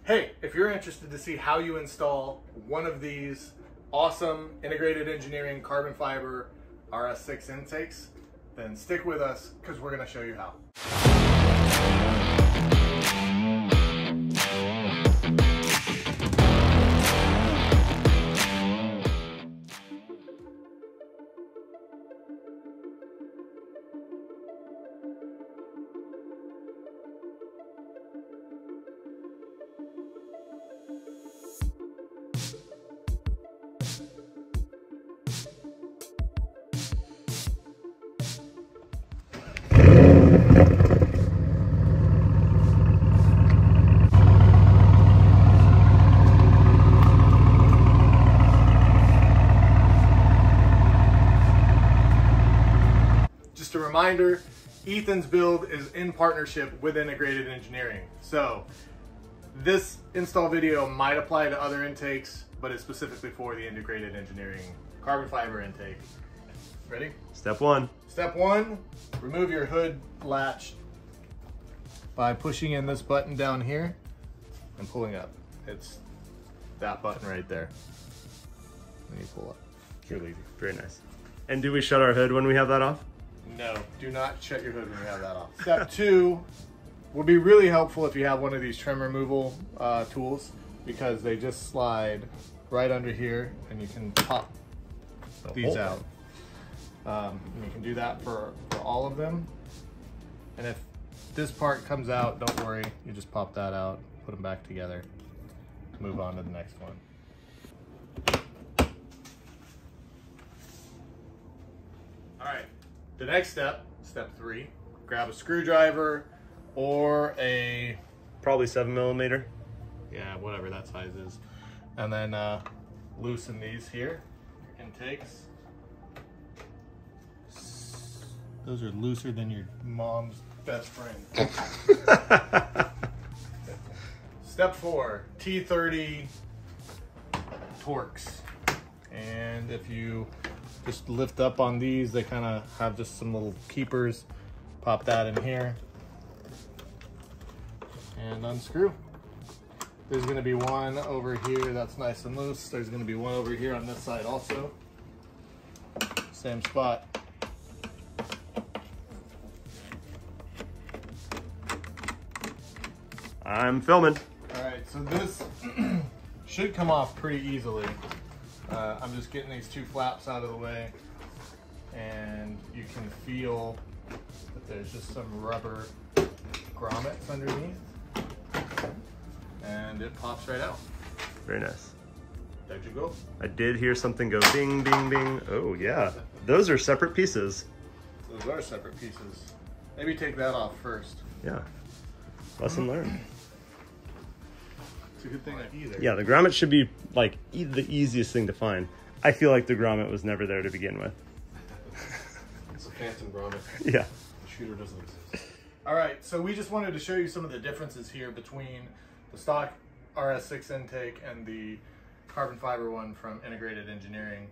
Hey, if you're interested to see how you install one of these awesome integrated engineering carbon fiber RS6 intakes, then stick with us because we're going to show you how. Just a reminder, Ethan's build is in partnership with Integrated Engineering. So this install video might apply to other intakes, but it's specifically for the Integrated Engineering carbon fiber intake. Ready? Step one. Step one, remove your hood latch by pushing in this button down here and pulling up. It's that button right there. Then you pull up. It's really easy. Very nice. And do we shut our hood when we have that off? No, do not shut your hood when you have that off. Step two would be really helpful if you have one of these trim removal tools, because they just slide right under here and you can pop these out. And you can do that for all of them. And if this part comes out, don't worry, you just pop that out, put them back together, move on to the next one. All right. The next step, step three, grab a screwdriver or a... Probably 7mm. Yeah, whatever that size is. And then loosen these here, intakes. Those are looser than your mom's best friend. Step four, T30 Torx. And if you just lift up on these, they kind of have just some little keepers. Pop that in here and unscrew. There's going to be one over here that's nice and loose. There's going to be one over here on this side also. Same spot. I'm filming. All right, so this should come off pretty easily. I'm just getting these two flaps out of the way, and you can feel that there's just some rubber grommets underneath, and it pops right out. Very nice. There you go. I did hear something go bing, bing, bing. Oh yeah, those are separate pieces. Those are separate pieces. Maybe take that off first. Yeah, lesson learned. It's a good thing either. Yeah, the grommet should be like the easiest thing to find. I feel like the grommet was never there to begin with. It's a phantom grommet. Yeah. The shooter doesn't exist. All right, so we just wanted to show you some of the differences here between the stock RS6 intake and the carbon fiber one from Integrated Engineering.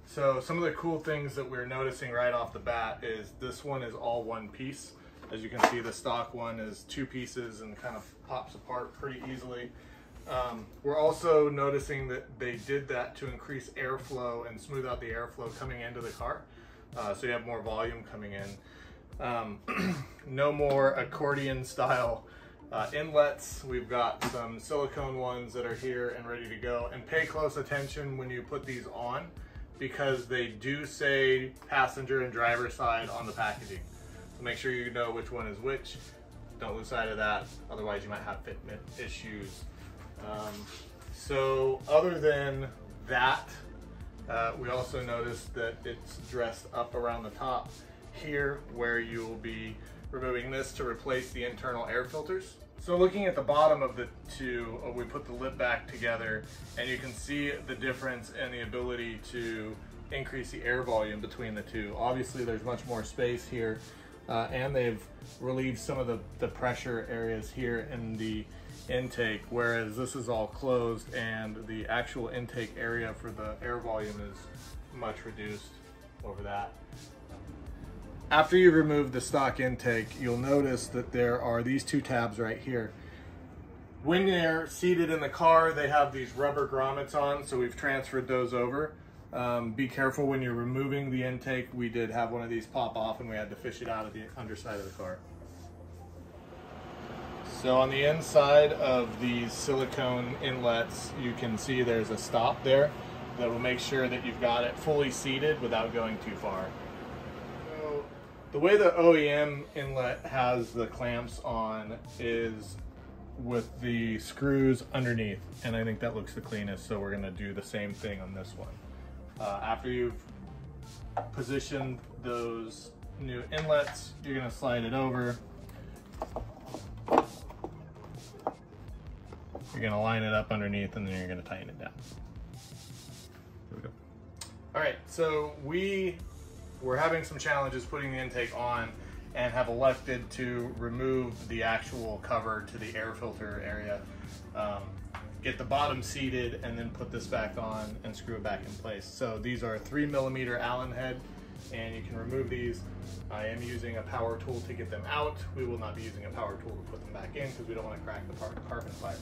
So some of the cool things that we're noticing right off the bat is this one is all one piece. As you can see, the stock one is two pieces and kind of pops apart pretty easily. We're also noticing that they did that to increase airflow and smooth out the airflow coming into the car. So you have more volume coming in. No more accordion style inlets. We've got some silicone ones that are here and ready to go. And pay close attention when you put these on, because they do say passenger and driver side on the packaging. Make sure you know which one is which. Don't lose sight of that, otherwise you might have fitment issues. So other than that, we also noticed that it's dressed up around the top here, where you will be removing this to replace the internal air filters. So looking at the bottom of the two, we put the lip back together, and you can see the difference in the ability to increase the air volume between the two. Obviously there's much more space here. And they've relieved some of the pressure areas here in the intake, whereas this is all closed and the actual intake area for the air volume is much reduced over that. After you remove the stock intake, you'll notice that there are these two tabs right here. When they're seated in the car, they have these rubber grommets on, so we've transferred those over. Be careful when you're removing the intake. We did have one of these pop off and we had to fish it out of the underside of the car. So on the inside of these silicone inlets, you can see there's a stop there that will make sure that you've got it fully seated without going too far. So the way the OEM inlet has the clamps on is with the screws underneath, and I think that looks the cleanest, so we're gonna do the same thing on this one. After you've positioned those new inlets, you're gonna slide it over. You're gonna line it up underneath and then you're gonna tighten it down. There we go. All right, so we were having some challenges putting the intake on and have elected to remove the actual cover to the air filter area, get the bottom seated, and then put this back on and screw it back in place. So these are 3mm Allen head, and you can remove these. I am using a power tool to get them out. We will not be using a power tool to put them back in because we don't want to crack the carbon fiber.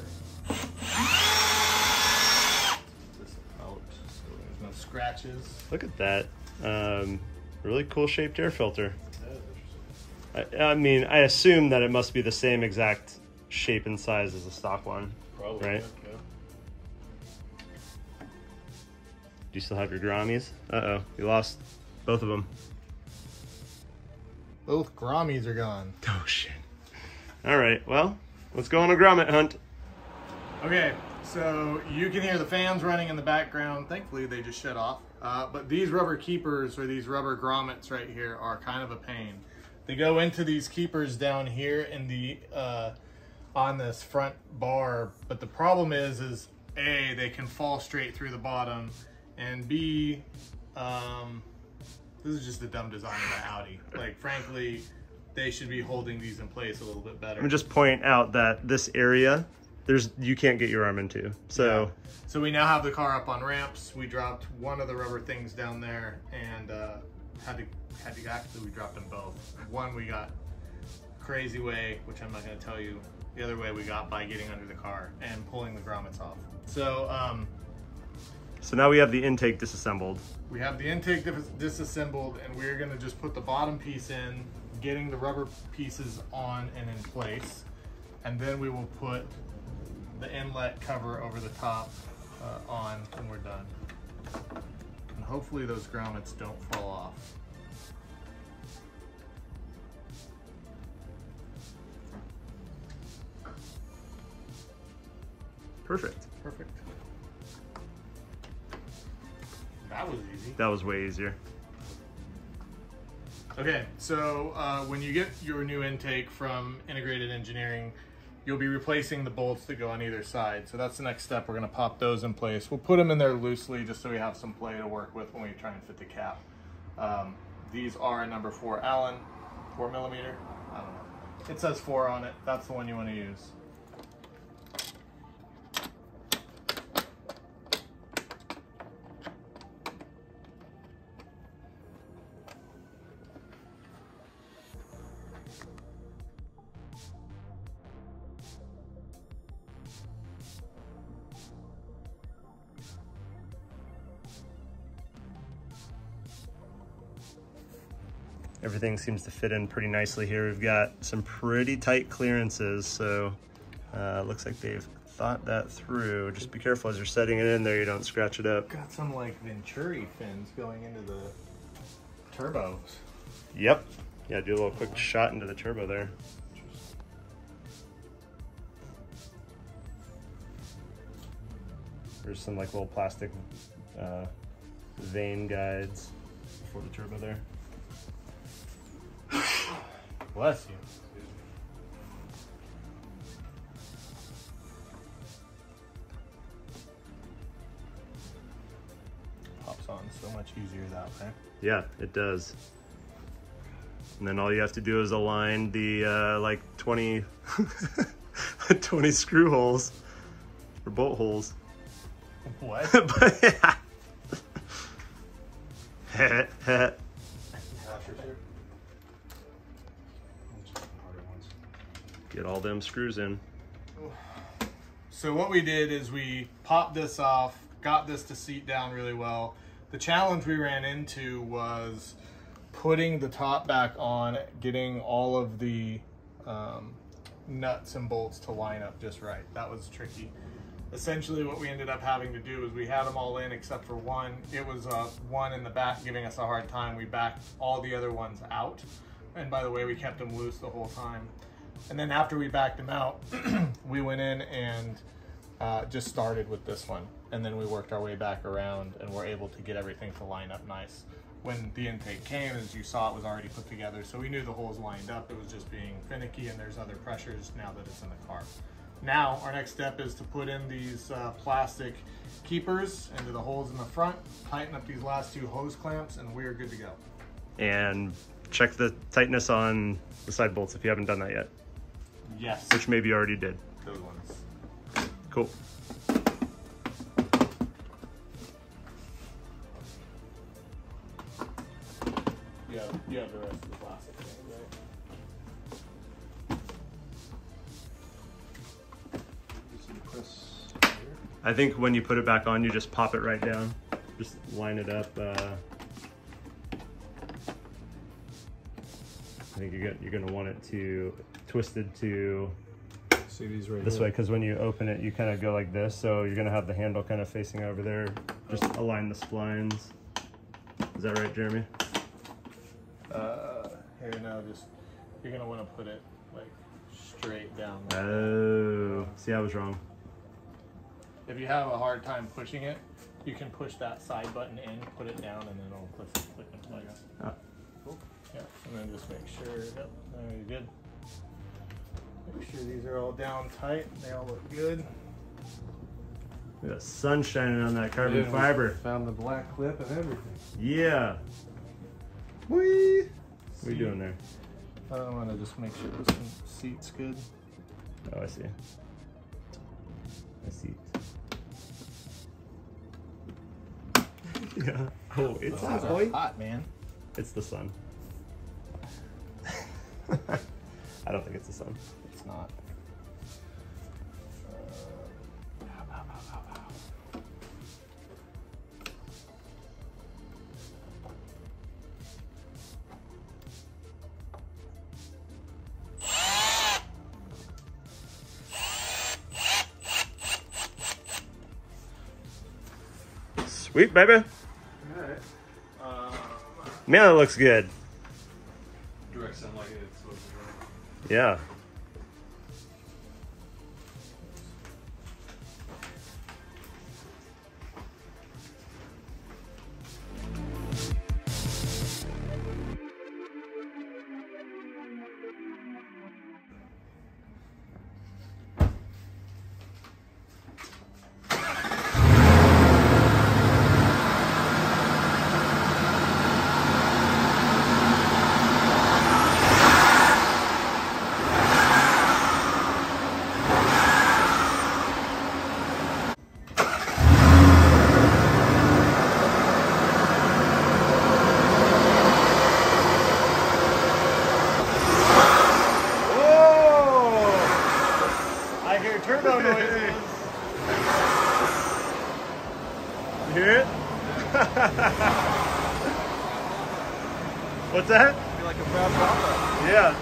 This out so there's no scratches. Look at that. Really cool shaped air filter. I mean, I assume that it must be the same exact shape and size as the stock one. Probably, right? Yeah. Do you still have your Grammies? Uh-oh, you lost both of them. Both Grammies are gone. Oh, shit. All right, well, let's go on a grommet hunt. Okay, so you can hear the fans running in the background. Thankfully, they just shut off. But these rubber keepers, or these rubber grommets right here, are kind of a pain. They go into these keepers down here in the on this front bar, but the problem is A, they can fall straight through the bottom, and B, this is just a dumb design by Audi. Like, frankly, they should be holding these in place a little bit better. Let me just point out that this area, you can't get your arm into. So yeah. So we now have the car up on ramps. We dropped one of the rubber things down there, and actually we dropped them both. One we got crazy way, which I'm not going to tell you. The other way we got by getting under the car and pulling the grommets off. So so now we have the intake disassembled. we have the intake disassembled, and we're going to just put the bottom piece in, getting the rubber pieces on and in place, and then we will put the inlet cover over the top on when we're done. And hopefully those grommets don't fall off. Perfect. Perfect. That was easy. That was way easier. Okay, so when you get your new intake from Integrated Engineering, you'll be replacing the bolts that go on either side. So that's the next step. We're gonna pop those in place. We'll put them in there loosely just so we have some play to work with when we try and fit the cap. These are a number 4 Allen, 4mm, I don't know. It says 4 on it. That's the one you wanna use. Everything seems to fit in pretty nicely here. We've got some pretty tight clearances, so looks like they've thought that through. Just be careful as you're setting it in there, you don't scratch it up. Got some like Venturi fins going into the turbos. Yep. Yeah, do a little quick shot into the turbo there. There's some like little plastic vein guides for the turbo there. Bless you. Pops on so much easier that way. Yeah, it does. And then all you have to do is align the like 20 20 screw holes or bolt holes. What? But yeah. Get all them screws in. So what we did is we popped this off, got this to seat down really well. The challenge we ran into was putting the top back on, getting all of the nuts and bolts to line up just right. That was tricky. Essentially what we ended up having to do is we had them all in except for one. It was one in the back giving us a hard time. We backed all the other ones out. And by the way, we kept them loose the whole time. And then after we backed them out, we went in and just started with this one. And then we worked our way back around and were able to get everything to line up nice. When the intake came, as you saw, it was already put together. So we knew the holes lined up. It was just being finicky, and there's other pressures now that it's in the car. Now, our next step is to put in these plastic keepers into the holes in the front, tighten up these last two hose clamps, and we're good to go. And check the tightness on the side bolts if you haven't done that yet. Yes. Which maybe you already did. Those ones. Cool. You have the rest of the plastic thing, right? I think when you put it back on, you just pop it right down. Just line it up. I think you're gonna want it to twisted to See these right this here? way, because when you open it, you kind of go like this. So you're gonna have the handle kind of facing over there. Just align the splines. Is that right, Jeremy? Here now, you're gonna want to put it like straight down. Oh, see, I was wrong. If you have a hard time pushing it, you can push that side button in, put it down, and then it'll click into place. Oh. Cool. Yeah, and then just make sure, yep, you're good. Make sure these are all down tight. They all look good. Look at the sun shining on that carbon Yeah, fiber. Found the black clip and everything. Yeah. Whee! What are you doing there? I want to just make sure this seat's good. Oh, I see. I see. Yeah. Oh, it's hot, boy. Hot, man. It's the sun. I don't think it's the sun. It's not. Sweet, baby. Alright. Man, that looks good. Direct sunlight, it's supposed to Yeah. Turbo noises. You hear it? What's that? be like a proud papa. Yeah.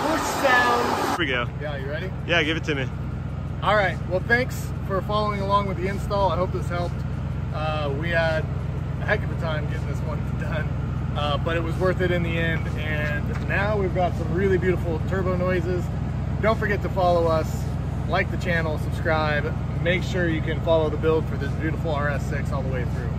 Push sound. Here we go. Yeah, you ready? Yeah, give it to me. All right, well, thanks for following along with the install. I hope this helped. We had a heck of a time getting this one done, but it was worth it in the end. And now we've got some really beautiful turbo noises. Don't forget to follow us, like the channel, subscribe. Make sure you can follow the build for this beautiful RS6 all the way through.